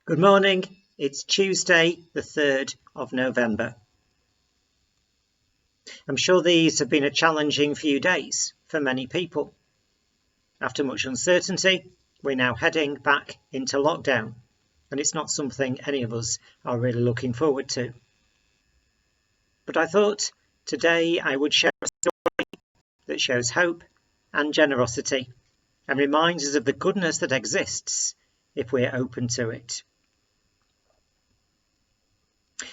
Good morning. It's Tuesday, the 3rd of November. I'm sure these have been a challenging few days for many people. After much uncertainty, we're now heading back into lockdown, and it's not something any of us are really looking forward to. But I thought today I would share a story that shows hope and generosity and reminds us of the goodness that exists if we're open to it.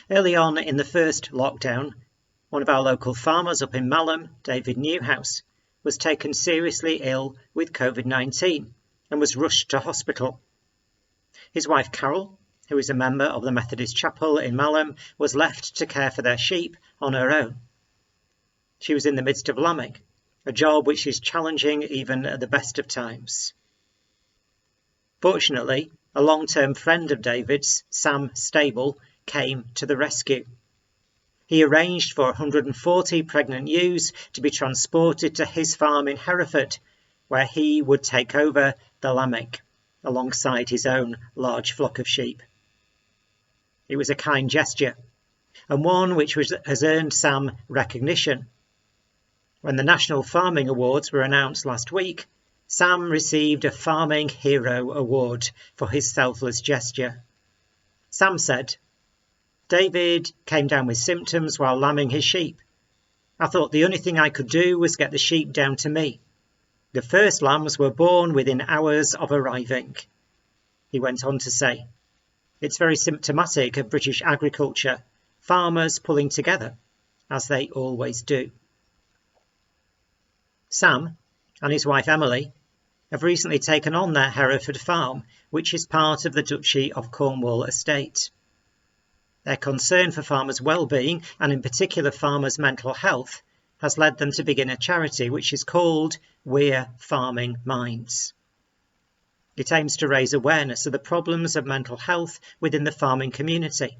Early on in the first lockdown, one of our local farmers up in Malham, David Newhouse, was taken seriously ill with COVID-19 and was rushed to hospital. His wife Carol, who is a member of the Methodist Chapel in Malham, was left to care for their sheep on her own. She was in the midst of lambing, a job which is challenging even at the best of times. Fortunately, a long-term friend of David's, Sam Stable, came to the rescue. He arranged for 140 pregnant ewes to be transported to his farm in Hereford, where he would take over the lambing alongside his own large flock of sheep. It was a kind gesture, and one which has earned Sam recognition. When the National Farming Awards were announced last week, Sam received a Farming Hero Award for his selfless gesture. Sam said, "David came down with symptoms while lambing his sheep. I thought the only thing I could do was get the sheep down to me. The first lambs were born within hours of arriving." He went on to say, "It's very symptomatic of British agriculture, farmers pulling together, as they always do." Sam and his wife Emily have recently taken on their Hereford farm, which is part of the Duchy of Cornwall estate. Their concern for farmers' well-being, and in particular farmers' mental health, has led them to begin a charity which is called We're Farming Minds. It aims to raise awareness of the problems of mental health within the farming community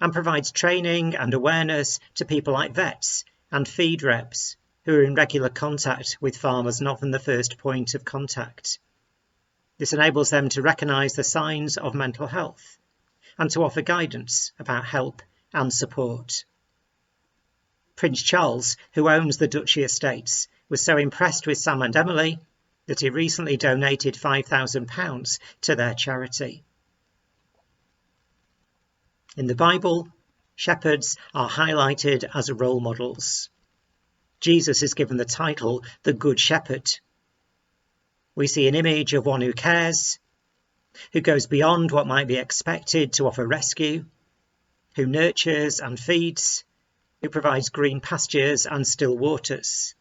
and provides training and awareness to people like vets and feed reps who are in regular contact with farmers and often the first point of contact. This enables them to recognise the signs of mental health and to offer guidance about help and support. Prince Charles, who owns the Duchy estates, was so impressed with Sam and Emily that he recently donated £5,000 to their charity. In the Bible, shepherds are highlighted as role models. Jesus is given the title, the Good Shepherd. We see an image of one who cares, who goes beyond what might be expected to offer rescue, who nurtures and feeds, who provides green pastures and still waters.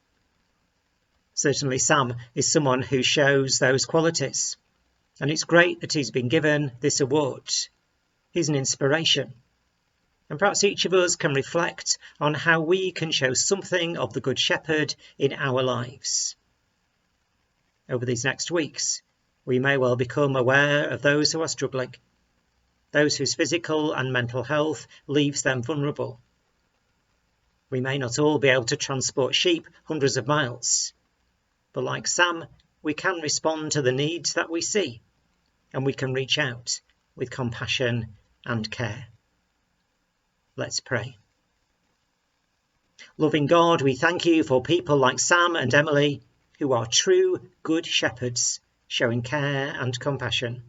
Certainly Sam is someone who shows those qualities, and it's great that he's been given this award. He's an inspiration, and perhaps each of us can reflect on how we can show something of the Good Shepherd in our lives. Over these next weeks, we may well become aware of those who are struggling, those whose physical and mental health leaves them vulnerable. We may not all be able to transport sheep hundreds of miles, but like Sam, we can respond to the needs that we see, and we can reach out with compassion and care. Let's pray. Loving God, we thank you for people like Sam and Emily who are true good shepherds, showing care and compassion.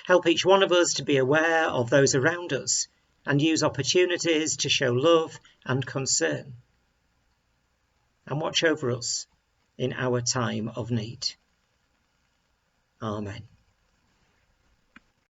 Help each one of us to be aware of those around us and use opportunities to show love and concern. And watch over us in our time of need. Amen.